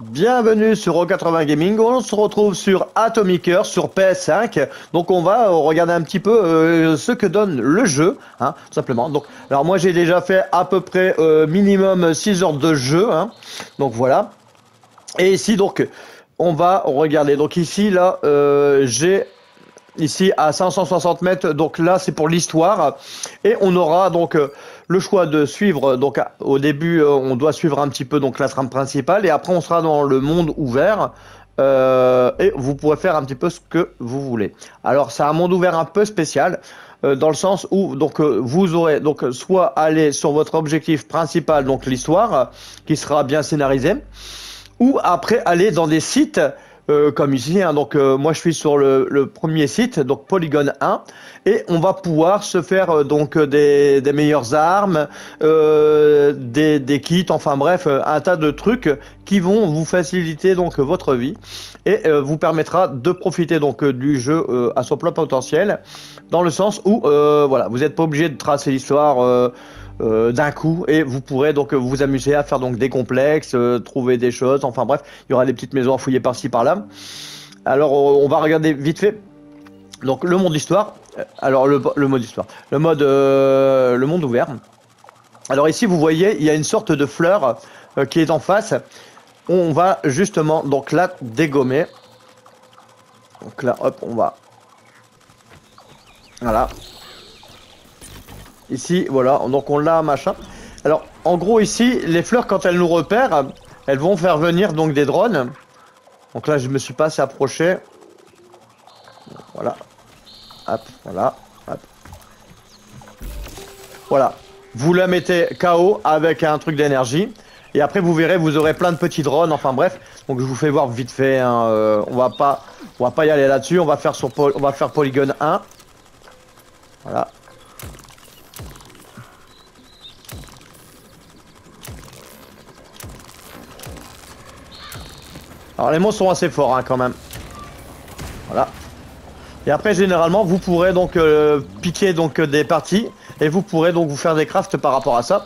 Bienvenue sur O80 Gaming, on se retrouve sur Atomic Heart sur PS5. Donc on va regarder un petit peu ce que donne le jeu, hein, tout simplement. Donc, alors moi j'ai déjà fait à peu près minimum 6 heures de jeu, hein, donc voilà. Et ici donc on va regarder, donc ici là j'ai ici à 560 mètres, donc là c'est pour l'histoire. Et on aura donc le choix de suivre, donc au début on doit suivre un petit peu donc la trame principale et après on sera dans le monde ouvert et vous pourrez faire un petit peu ce que vous voulez. Alors c'est un monde ouvert un peu spécial dans le sens où donc vous aurez donc soit aller sur votre objectif principal, donc l'histoire qui sera bien scénarisée, ou après aller dans des sites comme ici, hein. Donc moi je suis sur le premier site, donc Polygon 1, et on va pouvoir se faire donc des meilleures armes, des kits, enfin bref, un tas de trucs qui vont vous faciliter donc votre vie et vous permettra de profiter donc du jeu à son plein potentiel, dans le sens où voilà, vous n'êtes pas obligé de tracer l'histoire d'un coup et vous pourrez donc vous amuser à faire donc des complexes, trouver des choses, enfin bref, il y aura des petites maisons à fouiller par-ci par-là. Alors on va regarder vite fait donc le monde histoire. Alors le mode histoire, le monde ouvert. Alors ici vous voyez il y a une sorte de fleur qui est en face. On va justement donc là dégommer. Donc là hop on va, voilà. Ici, voilà, donc on l'a, machin. Alors, en gros, ici, les fleurs, quand elles nous repèrent, elles vont faire venir donc des drones. Donc là, je me suis pas assez approché. Voilà. Hop, voilà. Hop. Voilà. Vous la mettez KO avec un truc d'énergie. Et après, vous verrez, vous aurez plein de petits drones. Enfin bref. Donc je vous fais voir vite fait, hein. On va pas y aller là-dessus. On va faire Polygon 1. Voilà. Alors les monstres sont assez forts hein, quand même. Voilà. Et après généralement vous pourrez donc piquer donc des parties et vous pourrez donc vous faire des crafts par rapport à ça.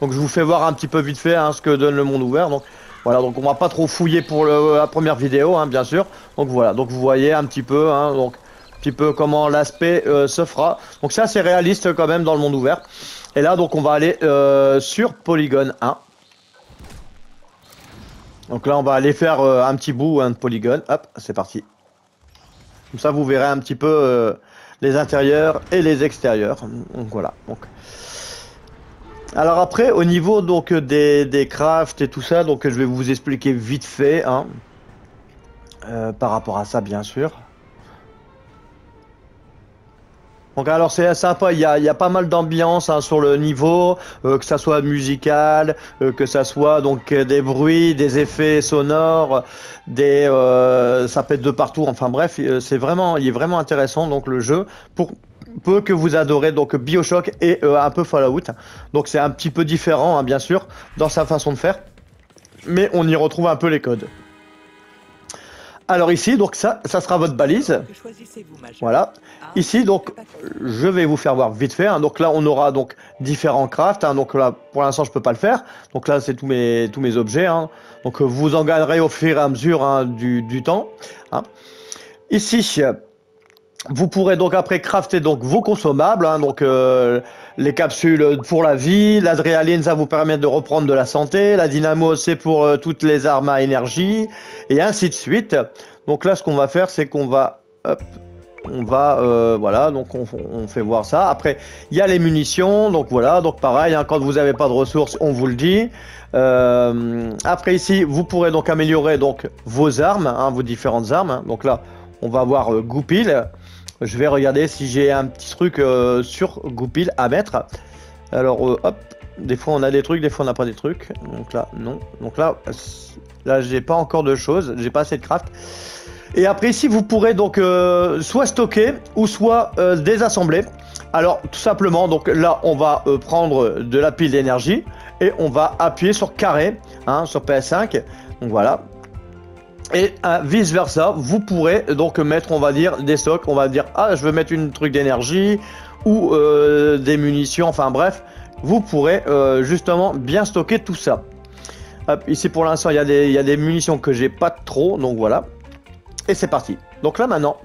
Donc je vous fais voir un petit peu vite fait hein, ce que donne le monde ouvert. Donc voilà, donc on va pas trop fouiller pour la première vidéo hein, bien sûr. Donc voilà, donc vous voyez un petit peu hein, donc un petit peu comment l'aspect se fera. Donc c'est assez réaliste quand même dans le monde ouvert. Et là donc on va aller sur Polygon 1. Donc là, on va aller faire un petit bout de polygone. Hop, c'est parti. Comme ça, vous verrez un petit peu les intérieurs et les extérieurs. Donc voilà. Donc. Alors après, au niveau donc des crafts et tout ça, donc je vais vous expliquer vite fait, hein, par rapport à ça, bien sûr. Donc alors c'est sympa, il y a pas mal d'ambiance hein, sur le niveau, que ça soit musical, que ça soit donc des bruits, des effets sonores, ça pète de partout. Enfin bref, c'est vraiment, il est vraiment intéressant donc le jeu pour peu que vous adorez donc BioShock et un peu Fallout. Donc c'est un petit peu différent hein, bien sûr dans sa façon de faire, mais on y retrouve un peu les codes. Alors ici, donc ça sera votre balise. Voilà. Ici, donc, je vais vous faire voir vite fait. Hein. Donc là, on aura donc différents crafts. Hein. Donc là, pour l'instant, je peux pas le faire. Donc là, c'est tous mes objets. Hein. Donc vous en gagnerez au fur et à mesure hein, du temps. Hein. Ici, vous pourrez donc après crafter donc vos consommables. Hein. Donc les capsules pour la vie, l'adrénaline ça vous permet de reprendre de la santé, la dynamo c'est pour toutes les armes à énergie et ainsi de suite. Donc là ce qu'on va faire c'est qu'on va hop, voilà donc on fait voir ça. Après il y a les munitions donc voilà donc pareil hein, quand vous n'avez pas de ressources on vous le dit. Après ici vous pourrez donc améliorer donc vos armes, hein, vos différentes armes. Hein. Donc là on va voir Goupil. Je vais regarder si j'ai un petit truc sur Goupil à mettre. Alors hop, des fois on a des trucs, des fois on n'a pas des trucs. Donc là non. Donc là j'ai pas encore de choses, j'ai pas assez de craft. Et après ici vous pourrez donc soit stocker ou soit désassembler. Alors tout simplement donc là on va prendre de la pile d'énergie et on va appuyer sur carré hein, sur PS5. Donc voilà. Et vice versa, vous pourrez donc mettre, on va dire, des stocks. On va dire, ah, je veux mettre une truc d'énergie ou des munitions. Enfin bref, vous pourrez justement bien stocker tout ça. Hop, ici pour l'instant il y a des munitions que j'ai pas trop, donc voilà. Et c'est parti. Donc là maintenant,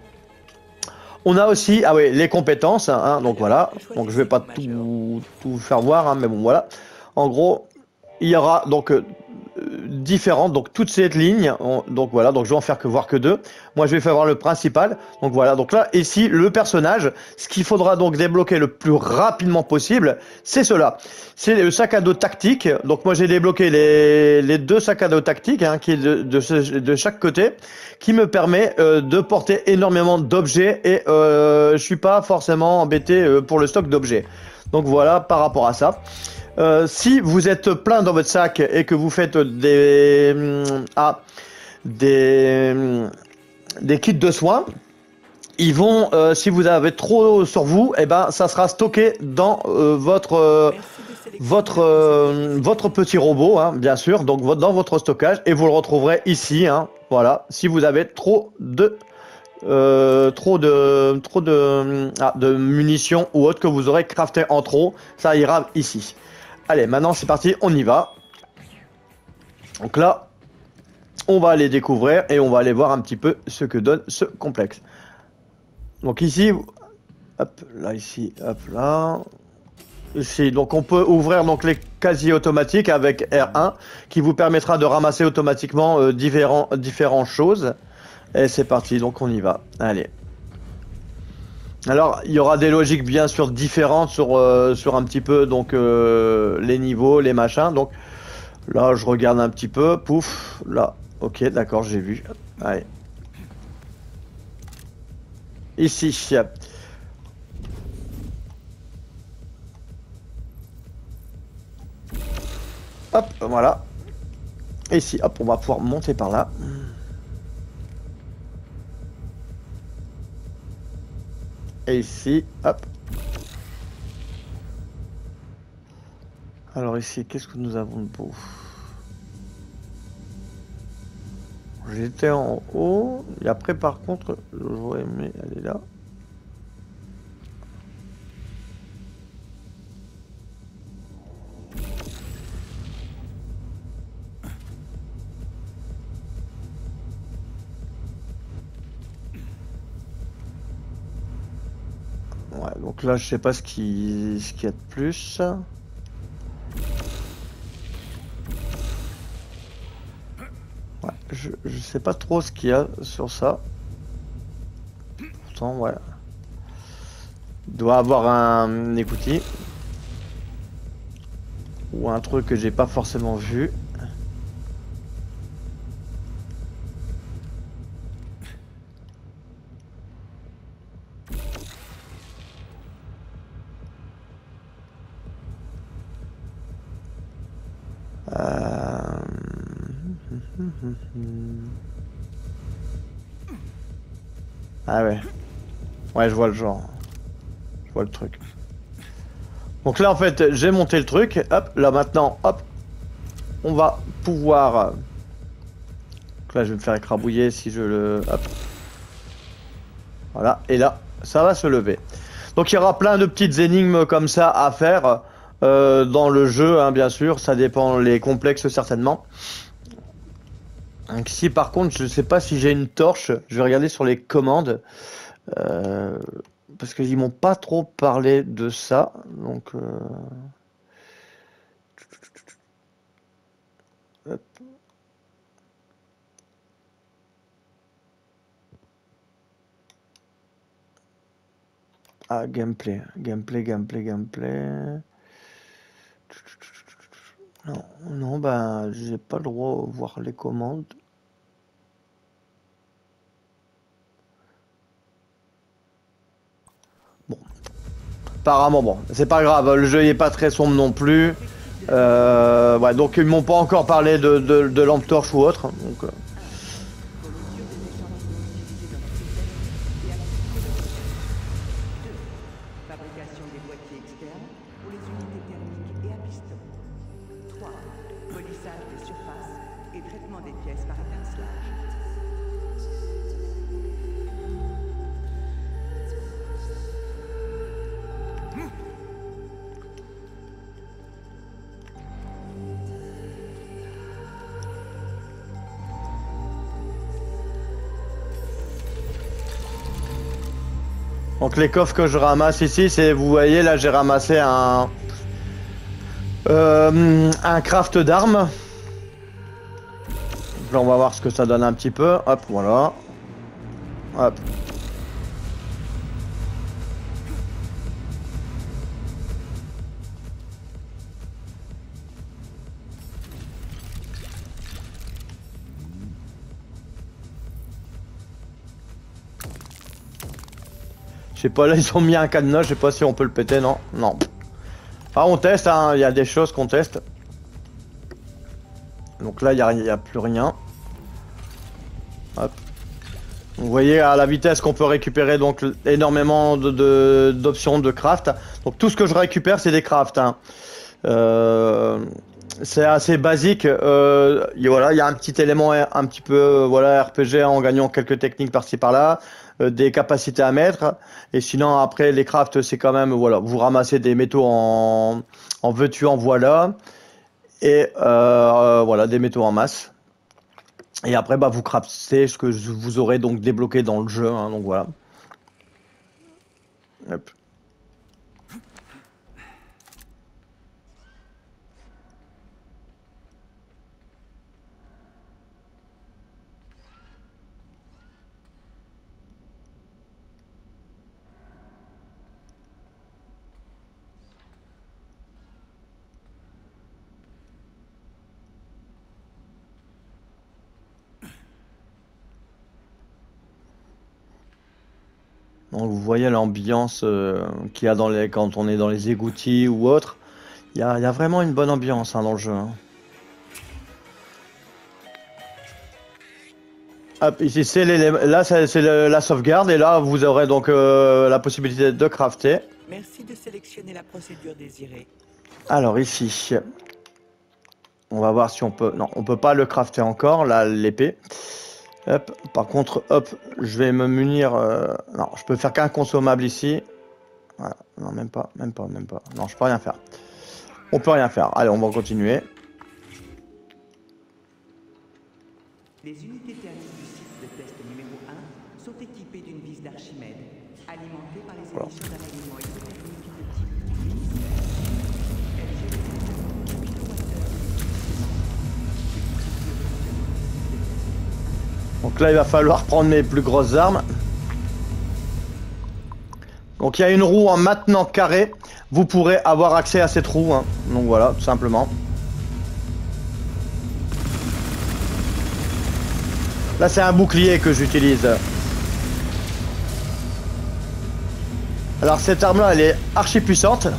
on a aussi, ah oui, les compétences, hein, donc voilà. Donc je vais pas tout faire voir, hein, mais bon voilà. En gros, il y aura donc différentes, donc toute cette ligne, donc voilà, donc je vais en faire que voir que deux. Moi je vais faire voir le principal, donc voilà, donc là ici le personnage, ce qu'il faudra donc débloquer le plus rapidement possible, c'est cela, c'est le sac à dos tactique. Donc moi j'ai débloqué les deux sacs à dos tactiques, hein, qui est de chaque côté, qui me permet de porter énormément d'objets et je suis pas forcément embêté pour le stock d'objets. Donc voilà par rapport à ça. Si vous êtes plein dans votre sac et que vous faites des kits de soins, ils vont, si vous avez trop sur vous, et ben ça sera stocké dans votre petit robot, hein, bien sûr, donc dans votre stockage, et vous le retrouverez ici, hein, voilà. Si vous avez trop de de munitions ou autre que vous aurez crafté en trop, ça ira ici. Allez, maintenant c'est parti, on y va. Donc là, on va aller découvrir et on va aller voir un petit peu ce que donne ce complexe. Donc ici, hop, là, ici, hop, là. Ici, donc on peut ouvrir donc les casiers automatiques avec R1 qui vous permettra de ramasser automatiquement différentes choses. Et c'est parti, donc on y va. Allez. Alors, il y aura des logiques bien sûr différentes sur un petit peu donc les niveaux, les machins. Donc là, je regarde un petit peu. Pouf, là. Ok, d'accord, j'ai vu. Allez. Ici. Hop, voilà. Ici, hop, on va pouvoir monter par là. Et ici, hop. Alors ici, qu'est-ce que nous avons de beau? J'étais en haut. Et après, par contre, j'aurais aimé aller là. Ouais, donc là, je sais pas ce qu'il y a de plus. Ouais, je sais pas trop ce qu'il y a sur ça. Pourtant, ouais. Il doit avoir un écoutille. Ou un truc que j'ai pas forcément vu. Ah ouais. Ouais, je vois le genre. Je vois le truc. Donc là, en fait, j'ai monté le truc. Hop, là maintenant, hop. On va pouvoir... Donc là, je vais me faire écrabouiller si je le... Hop. Voilà. Et là, ça va se lever. Donc il y aura plein de petites énigmes comme ça à faire dans le jeu, hein, bien sûr. Ça dépend les complexes, certainement. Donc ici, par contre, je sais pas si j'ai une torche. Je vais regarder sur les commandes. Parce qu'ils m'ont pas trop parlé de ça. Donc... Hop. Ah, gameplay. Non, non, bah, j'ai pas le droit de voir les commandes. Bon. Apparemment, bon, c'est pas grave, le jeu n'est pas très sombre non plus. Ouais, donc ils m'ont pas encore parlé de lampe torche ou autre. Donc, Fabrication des boîtiers externes pour les unités thermiques et à piston. 3. Polissage des surfaces et traitement des pièces par étincelage. Donc les coffres que je ramasse ici, c'est, vous voyez là, j'ai ramassé un craft d'armes. Là, on va voir ce que ça donne un petit peu. Hop, voilà. Hop. Je sais pas, là ils ont mis un cadenas, je sais pas si on peut le péter, non. Non. Ah, on teste, hein, il y a des choses qu'on teste. Donc là, il n'y a plus rien. Hop. Vous voyez à la vitesse qu'on peut récupérer donc énormément d'options de craft. Donc tout ce que je récupère, c'est des crafts. Hein. C'est assez basique. Voilà, il y a un petit élément un petit peu voilà, RPG en gagnant quelques techniques par-ci par-là. Des capacités à mettre. Et sinon, après, les crafts, c'est quand même, voilà, vous ramassez des métaux en veux-tu, en voilà. Et voilà, des métaux en masse. Et après, bah, vous craftez ce que vous aurez donc débloqué dans le jeu. Hein, donc voilà. Hop. Donc vous voyez l'ambiance qu'il y a quand on est dans les égouttis ou autre. Il y a vraiment une bonne ambiance hein, dans le jeu. Hein. Hop, ici c'est là c'est la sauvegarde et là vous aurez donc la possibilité de crafter. Merci de sélectionner la procédure désirée. Alors ici, on va voir si on peut. Non, on peut pas le crafter encore, là l'épée. Hop, par contre, hop, je vais me munir. Non, je peux faire qu'un consommable ici. Voilà. Non, même pas. Non, je peux rien faire. On peut rien faire. Allez, on va continuer. Les unités thermiques du site de test numéro 1 sont équipées d'une vis d'Archimède, alimentée par les émissions d'un élément exothermique de type vis. Elle génère 10 kWh. Donc là, il va falloir prendre mes plus grosses armes. Donc il y a une roue en maintenant carré. Vous pourrez avoir accès à cette roue. Hein. Donc voilà, tout simplement. Là, c'est un bouclier que j'utilise. Alors cette arme-là, elle est archi puissante.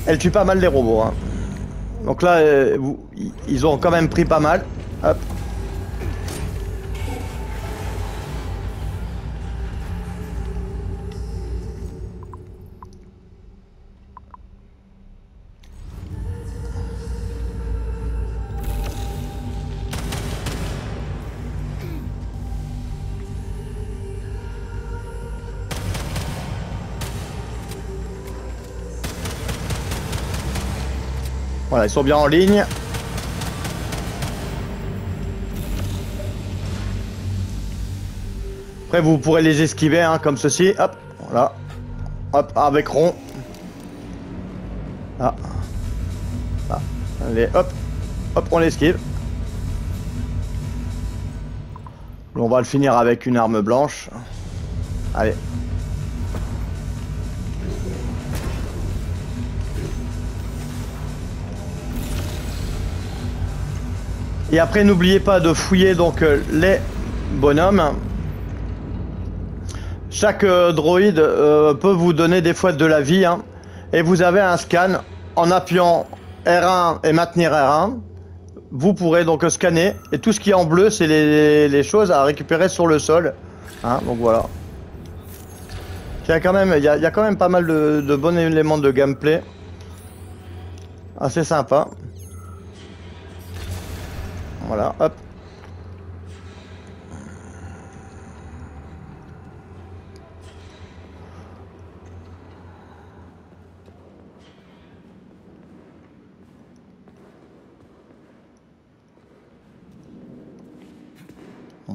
Elle tue pas mal les robots. Hein. Donc là, ils ont quand même pris pas mal. Hop. Voilà, ils sont bien en ligne. Après, vous pourrez les esquiver, hein, comme ceci. Hop, voilà. Hop, avec rond. Ah. Ah. Allez, hop. Hop, on l'esquive. On va le finir avec une arme blanche. Allez. Et après, n'oubliez pas de fouiller donc les bonhommes. Chaque droïde peut vous donner des fois de la vie. Hein, et vous avez un scan en appuyant R1 et maintenir R1. Vous pourrez donc scanner. Et tout ce qui est en bleu, c'est les choses à récupérer sur le sol. Hein, donc voilà. Il y a quand même pas mal de bons éléments de gameplay. Assez sympa. Voilà, hop.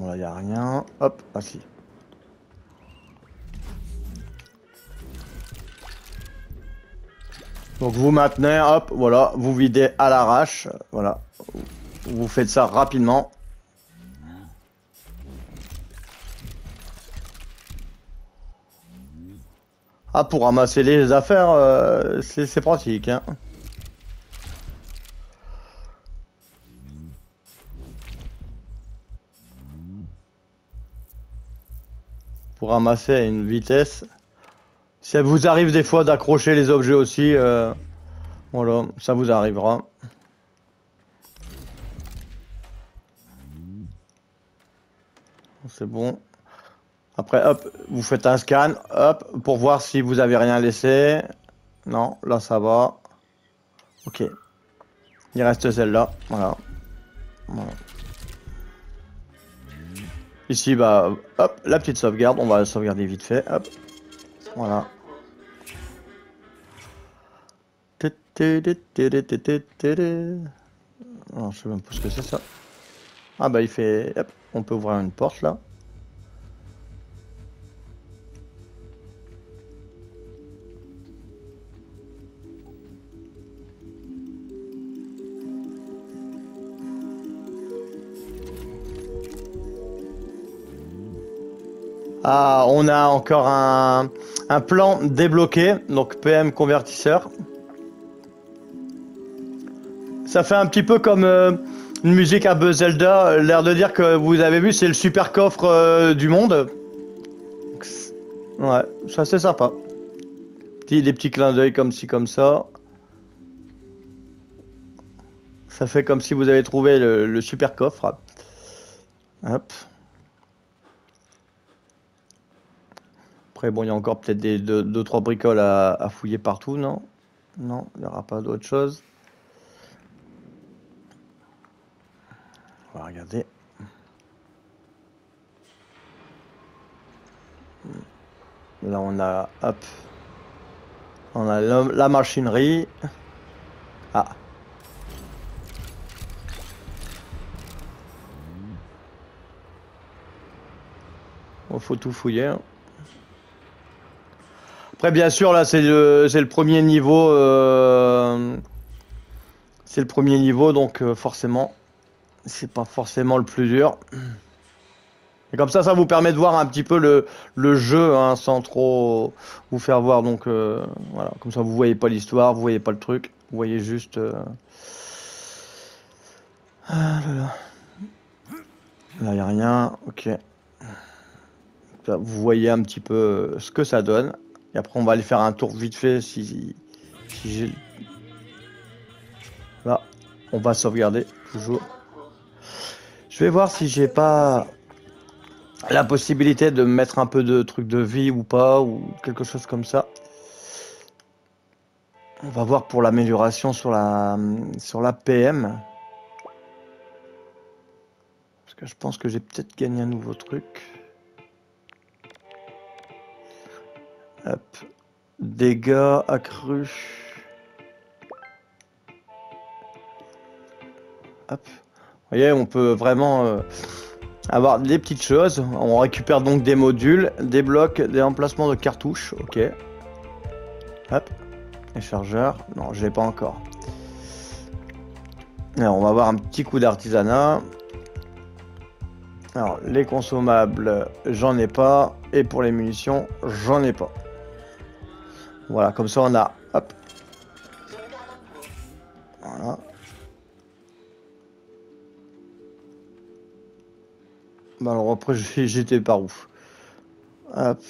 Bon, là, il n'y a rien. Hop, ah si. Donc vous maintenez, hop, voilà, vous videz à l'arrache, voilà. Vous faites ça rapidement. Ah, pour ramasser les affaires, c'est pratique, hein. Pour ramasser à une vitesse. Ça vous arrive des fois d'accrocher les objets aussi, voilà, ça vous arrivera. C'est bon. Après, hop, vous faites un scan, hop, pour voir si vous avez rien laissé. Non, là ça va. Ok. Il reste celle-là, voilà. Voilà. Ici, bah, hop, la petite sauvegarde, on va la sauvegarder vite fait, hop. Voilà. Alors, je sais même pas ce que c'est ça. Ah bah il fait... Hop, on peut ouvrir une porte là. Ah, on a encore un plan débloqué, donc PM convertisseur. Ça fait un petit peu comme une musique un peu Zelda, l'air de dire que vous avez vu, c'est le super coffre du monde. Ouais, ça c'est sympa. Des petits clins d'œil comme ci, comme ça. Ça fait comme si vous avez trouvé le super coffre. Hop. Après, bon, il y a encore peut-être des deux, trois bricoles à fouiller partout, non? Non, il n'y aura pas d'autre chose. On va regarder. Là, on a, hop, on a la machinerie. Ah. Il faut tout fouiller. Hein. Après, bien sûr, là, c'est le premier niveau. C'est le premier niveau, donc forcément, c'est pas forcément le plus dur. Et comme ça vous permet de voir un petit peu le jeu, hein, sans trop vous faire voir. Donc voilà, comme ça vous voyez pas l'histoire, vous voyez pas le truc, vous voyez juste. Ah là là. Là y a rien, ok. Là, vous voyez un petit peu ce que ça donne. Et après on va aller faire un tour vite fait si j'ai. Là, on va sauvegarder toujours. Je vais voir si j'ai pas la possibilité de mettre un peu de trucs de vie ou pas, ou quelque chose comme ça. On va voir pour l'amélioration sur la PM. Parce que je pense que j'ai peut-être gagné un nouveau truc. Hop. Dégâts accrus. Hop. Vous voyez, on peut vraiment avoir des petites choses. On récupère donc des modules, des blocs, des emplacements de cartouches. Ok. Hop. Les chargeurs. Non, je l'ai pas encore. Alors, on va avoir un petit coup d'artisanat. Alors, les consommables, j'en ai pas. Et pour les munitions, j'en ai pas. Voilà, comme ça on a... Hop. Voilà. Bah alors après, j'étais par où? Hop.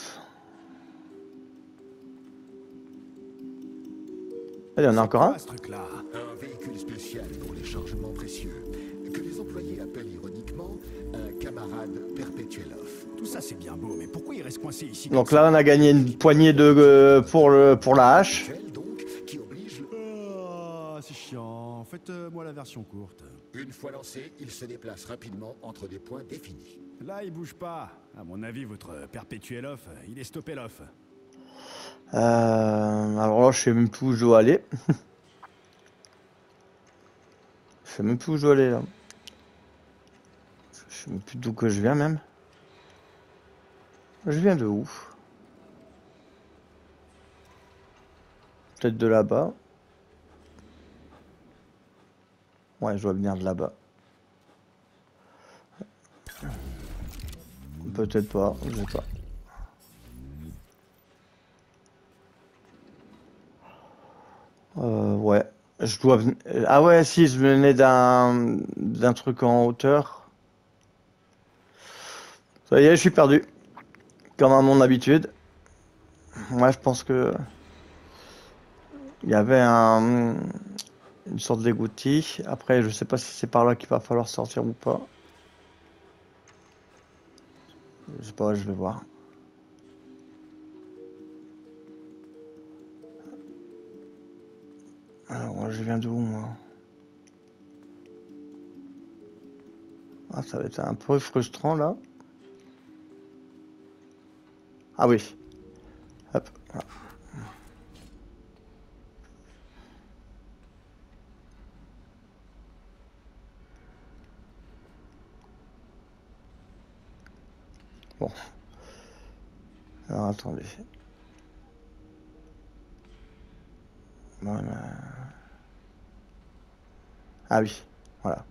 Il y en a encore un. Ce truc-là, un véhicule spécial pour les chargements précieux, que les employés appellent ironiquement un camarade perpétuel off. Tout ça c'est bien beau, mais pourquoi il reste coincé ici? Donc là on a gagné une poignée de pour la hache. Donc, qui oblige c'est chiant. Faites-moi la version courte. Une fois lancé, il se déplace rapidement entre des points définis. Là, il bouge pas. À mon avis, votre perpétuel off, il est stoppé l'off. Alors là, je sais même plus où je dois aller. Je sais même plus où je dois aller là. Je sais même plus d'où que je viens même. Je viens de où? Peut-être de là-bas. Ouais, je dois venir de là-bas. Peut-être pas, je sais pas. Ouais. Je dois venir... Ah ouais, si, je venais d'un truc en hauteur. Ça y est, je suis perdu. Comme à mon habitude. Moi, je pense que... Il y avait une sorte d'égouttis. Après, je sais pas si c'est par là qu'il va falloir sortir ou pas. Je sais pas, je vais voir. Alors, je viens d'où, moi? Ah, ça va être un peu frustrant, là. Ah oui. Hop. Voilà. Bon. Alors, attendez. Voilà. Ah oui. Voilà.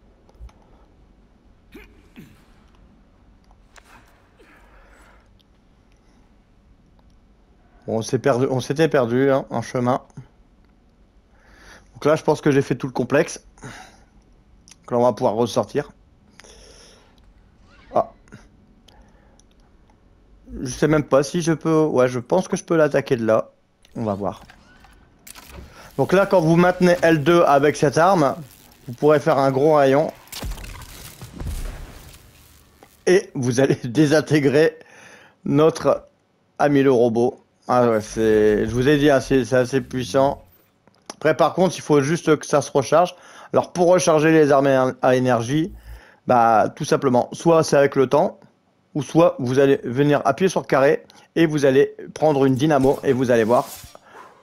Bon, on s'était perdu hein, en chemin. Donc là, je pense que j'ai fait tout le complexe. Donc là, on va pouvoir ressortir. Ah. Je sais même pas si je peux... Ouais, je pense que je peux l'attaquer de là. On va voir. Donc là, quand vous maintenez L2 avec cette arme, vous pourrez faire un gros rayon. Et vous allez désintégrer notre ami le robot. Ah ouais, je vous ai dit, hein, c'est assez puissant. Après, par contre, il faut juste que ça se recharge. Alors, pour recharger les armes à énergie, bah, tout simplement, soit c'est avec le temps, ou soit vous allez venir appuyer sur le carré et vous allez prendre une dynamo et vous allez voir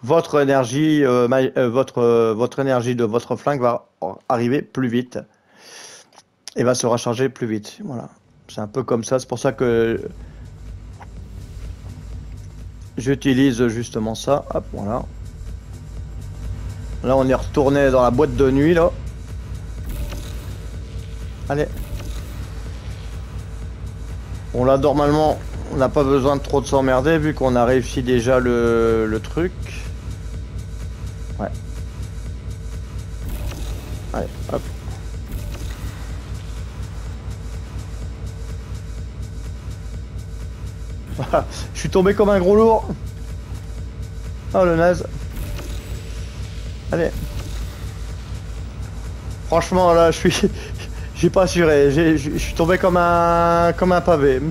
votre énergie, votre énergie de votre flingue va arriver plus vite et va se recharger plus vite. Voilà, c'est un peu comme ça. C'est pour ça que j'utilise justement ça. Hop, voilà. Là, on est retourné dans la boîte de nuit, là. Allez. Bon, là, normalement, on n'a pas besoin de trop de s'emmerder, vu qu'on a réussi déjà le truc. Ouais. Allez, hop. Je suis tombé comme un gros lourd. Oh, le naze. Allez. Franchement, là, j'ai pas assuré. Je suis tombé comme un pavé.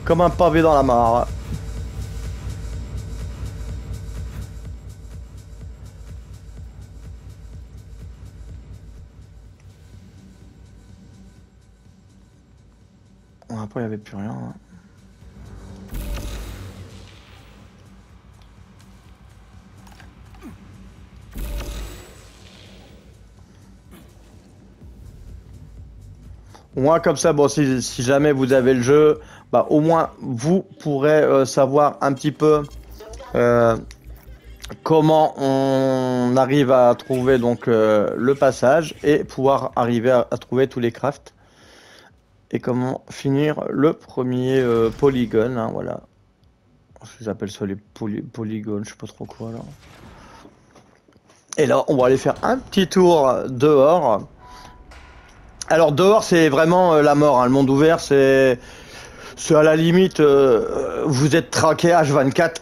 Comme un pavé dans la mare. Bon, après, il n'y avait plus rien. Hein. Au moins comme ça, bon, si jamais vous avez le jeu, bah, au moins vous pourrez savoir un petit peu comment on arrive à trouver donc le passage et pouvoir arriver à trouver tous les crafts et comment finir le premier polygone. Hein, voilà, je appelle ça les polygones, je sais pas trop quoi là. Et là, on va aller faire un petit tour dehors. Alors dehors c'est vraiment la mort, hein. Le monde ouvert c'est à la limite vous êtes traqué H24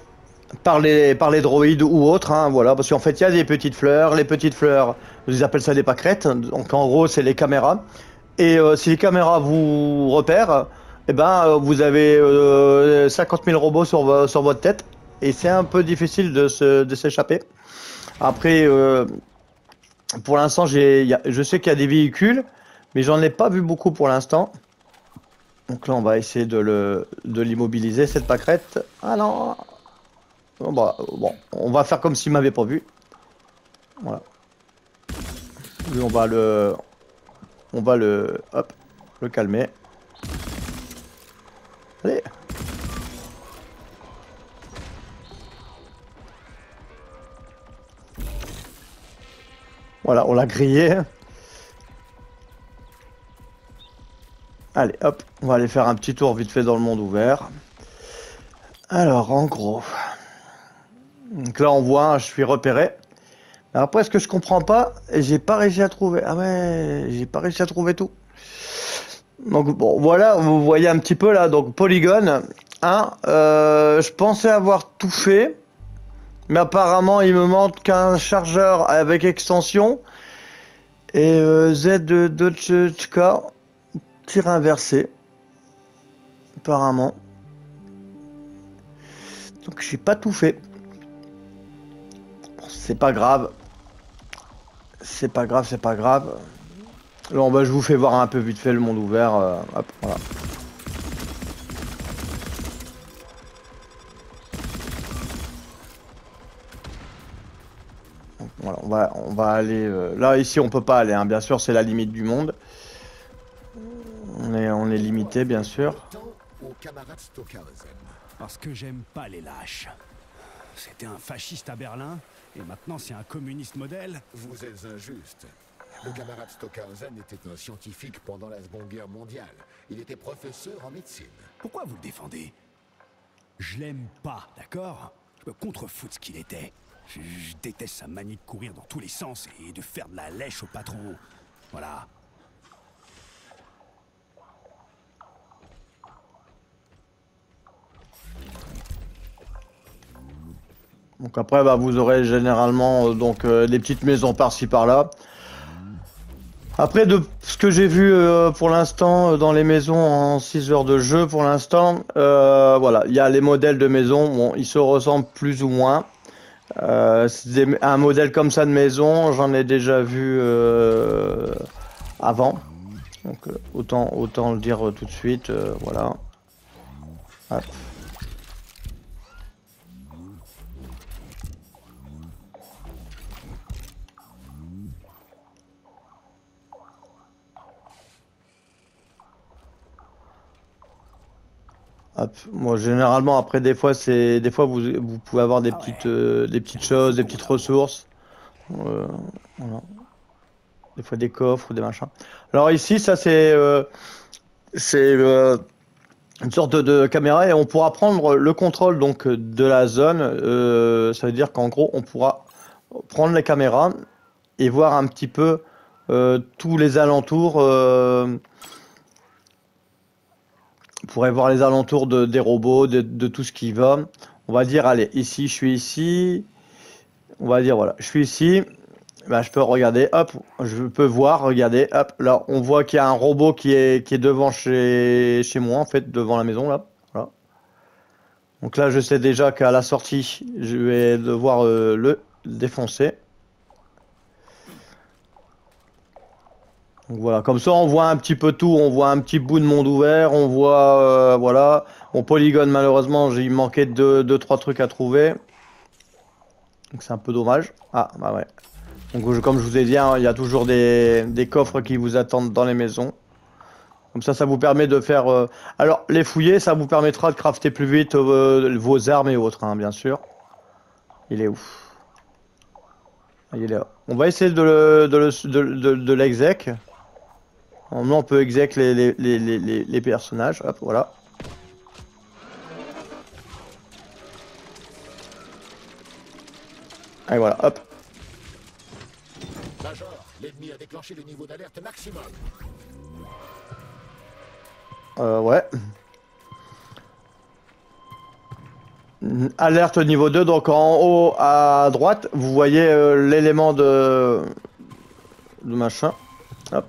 par les droïdes ou autres, hein, voilà, parce qu'en fait il y a des petites fleurs, les petites fleurs ils appellent ça des pâquerettes, donc en gros c'est les caméras, et si les caméras vous repèrent, et ben vous avez 50 000 robots sur votre tête, et c'est un peu difficile de s'échapper. Après pour l'instant je sais qu'il y a des véhicules, mais j'en ai pas vu beaucoup pour l'instant. Donc là, on va essayer de l'immobiliser, cette pâquerette. Ah non. Bon, on va faire comme s'il m'avait pas vu. Voilà. Lui, on va le calmer. Allez. Voilà, on l'a grillé. Allez, hop, on va aller faire un petit tour vite fait dans le monde ouvert. Alors, en gros. Donc là, on voit, je suis repéré. Après, ce que je comprends pas, j'ai pas réussi à trouver. Ah ouais, j'ai pas réussi à trouver tout. Donc bon, voilà, vous voyez un petit peu là, donc polygone. Hein, je pensais avoir tout fait, mais apparemment il me manque un chargeur avec extension et Z de Dotchka tir inversé, apparemment. Donc j'ai pas tout fait. Bon, c'est pas grave. C'est pas grave, c'est pas grave. Alors bah, je vous fais voir un peu vite fait le monde ouvert. Hop, voilà. Donc, voilà, on va aller. Là ici on peut pas aller, hein. Bien sûr c'est la limite du monde. On est limité bien sûr. Au camarade Stockhausen. Parce que j'aime pas les lâches. C'était un fasciste à Berlin, et maintenant c'est un communiste modèle. Vous êtes injuste. Le camarade Stockhausen était un scientifique pendant la Seconde Guerre mondiale. Il était professeur en médecine. Pourquoi vous le défendez? Je l'aime pas, d'accord? Je me contrefous de ce qu'il était. Je déteste sa manie de courir dans tous les sens et de faire de la lèche au patron. Voilà. Donc après bah, vous aurez généralement des petites maisons par-ci par-là. Après de ce que j'ai vu pour l'instant dans les maisons en 6 heures de jeu pour l'instant, voilà, il y a les modèles de maisons, bon, ils se ressemblent plus ou moins. Un modèle comme ça de maison, j'en ai déjà vu avant. Donc autant le dire tout de suite, voilà. Hop. Hop. Moi généralement après des fois vous pouvez avoir des petites choses, des petites ressources. Voilà. Des fois des coffres ou des machins. Alors ici ça c'est une sorte de caméra et on pourra prendre le contrôle donc de la zone. Ça veut dire qu'en gros on pourra prendre la caméra et voir un petit peu tous les alentours. On pourrait voir les alentours des robots, de tout ce qui va. On va dire, allez, ici, je suis ici. On va dire, voilà, je suis ici. Ben, je peux regarder, hop, je peux voir, regarder, hop. Là, on voit qu'il y a un robot qui est devant chez moi, en fait, devant la maison, là. Voilà. Donc là, je sais déjà qu'à la sortie, je vais devoir le défoncer. Donc voilà, comme ça on voit un petit peu tout, on voit un petit bout de monde ouvert, on voit, voilà. Mon polygone malheureusement, il manquait deux, trois trucs à trouver. Donc c'est un peu dommage. Ah, bah ouais. Donc comme je vous ai dit, hein, il y a toujours des coffres qui vous attendent dans les maisons. Comme ça vous permet de faire... Alors, les fouiller, ça vous permettra de crafter plus vite vos armes et autres, hein, bien sûr. Il est où? Il est là. On va essayer de l'exec. Normalement, on peut exec les personnages. Hop, voilà. Et voilà, hop. Major, l'ennemi a déclenché le niveau d'alerte maximum. Ouais. Alerte niveau 2, donc en haut à droite, vous voyez l'élément de machin. Hop.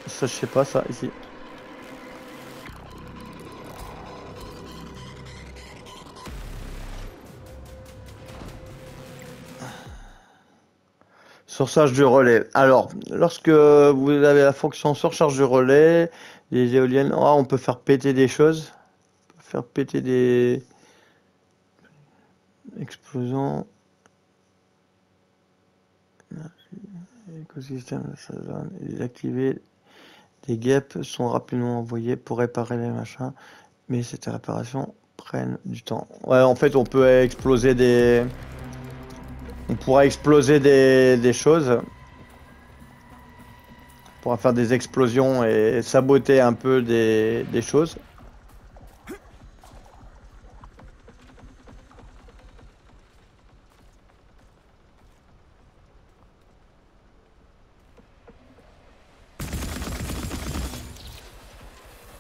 Ça, je sais pas, ça, ici. Surcharge du relais. Alors, lorsque vous avez la fonction surcharge du relais, les éoliennes, oh, on peut faire péter des choses. On peut faire péter des explosants. Écosystème, ça va désactiver Des guêpes sont rapidement envoyées pour réparer les machins, mais ces réparations prennent du temps. Ouais, en fait, on peut exploser des... On pourra exploser des choses. On pourra faire des explosions et saboter un peu des choses.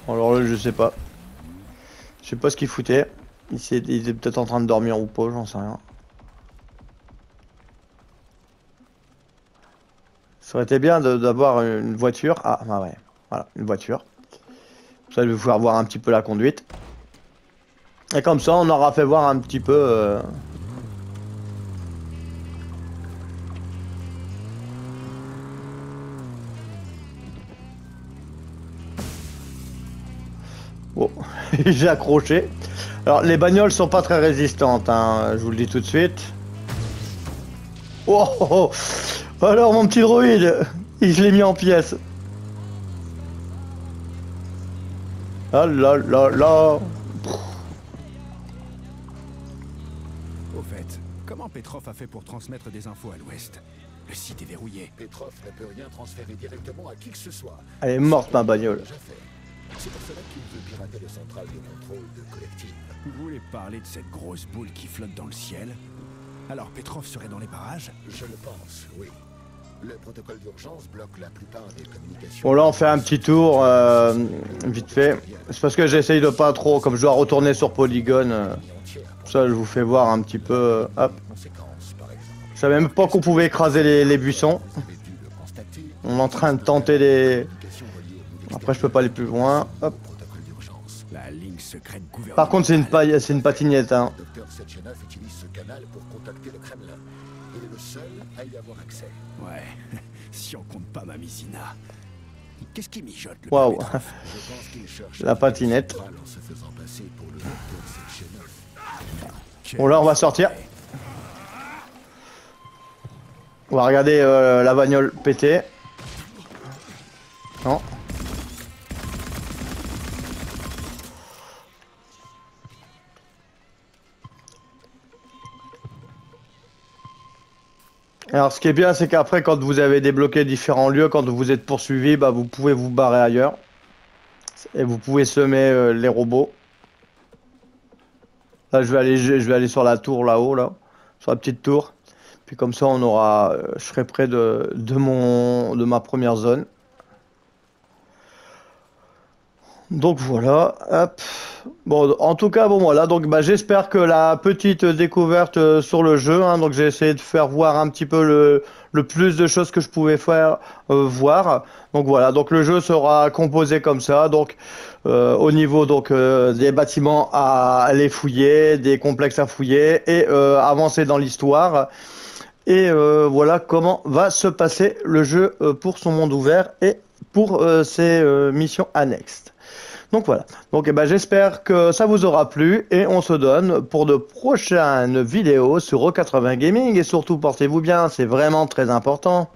Alors là, je sais pas. Je sais pas ce qu'il foutait. Il est peut-être en train de dormir ou pas, j'en sais rien. Ça aurait été bien d'avoir une voiture. Ah, bah ouais. Voilà, une voiture. Ça, je vais pouvoir voir un petit peu la conduite. Et comme ça, on aura fait voir un petit peu... Bon, j'ai accroché. Alors, les bagnoles sont pas très résistantes, hein, je vous le dis tout de suite. Oh, oh, oh. Alors, mon petit droïde, je l'ai mis en pièces. Ah là là là. Au fait, comment Petrov a fait pour transmettre des infos à l'ouest? Le site est verrouillé. Petrov ne peut rien transférer directement à qui que ce soit. Elle est morte, ma bagnole. Déjà fait. C'est pour cela qu'il veut pirater le central de contrôle de collectif. Vous voulez parler de cette grosse boule qui flotte dans le ciel? Alors Petrov serait dans les parages? Je le pense, oui. Le protocole d'urgence bloque la plupart des communications. Bon, là, on fait un petit tour, vite fait. C'est parce que j'essaye de pas trop, comme je dois retourner sur Polygone. Ça, je vous fais voir un petit peu. Hop. Je savais même pas qu'on pouvait écraser les buissons. On est en train de tenter les... Après, je peux pas aller plus loin. Hop. La ligne secrète gouvernementale. Par contre, c'est une patinette, hein. Dr. Sechenov utilise ce canal pour contacter le Kremlin. Il est le seul à y avoir accès. Ouais, si on compte pas ma Mizina. Qu'est-ce qui mijote le Waouh. Je pense qu'il cherche La patinette. en se faisant passer pour le Dr. Sechenov. Bon, là, on va sortir. On va regarder la bagnole péter. Non. Alors, ce qui est bien, c'est qu'après, quand vous avez débloqué différents lieux, quand vous êtes poursuivi, bah, vous pouvez vous barrer ailleurs. Et vous pouvez semer les robots. Là, je vais aller sur la tour là-haut, là. Sur la petite tour. Puis comme ça, on aura... je serai près de ma première zone. Donc voilà, hop. Bon, en tout cas, bon voilà, donc bah, j'espère que la petite découverte sur le jeu, hein, donc j'ai essayé de faire voir un petit peu le plus de choses que je pouvais faire voir. Donc voilà, donc le jeu sera composé comme ça, donc au niveau donc des bâtiments à aller fouiller, des complexes à fouiller et avancer dans l'histoire. Et voilà comment va se passer le jeu pour son monde ouvert et pour ses missions annexes. Donc voilà, donc eh ben, j'espère que ça vous aura plu et on se donne pour de prochaines vidéos sur O80 Gaming et surtout portez-vous bien, c'est vraiment très important.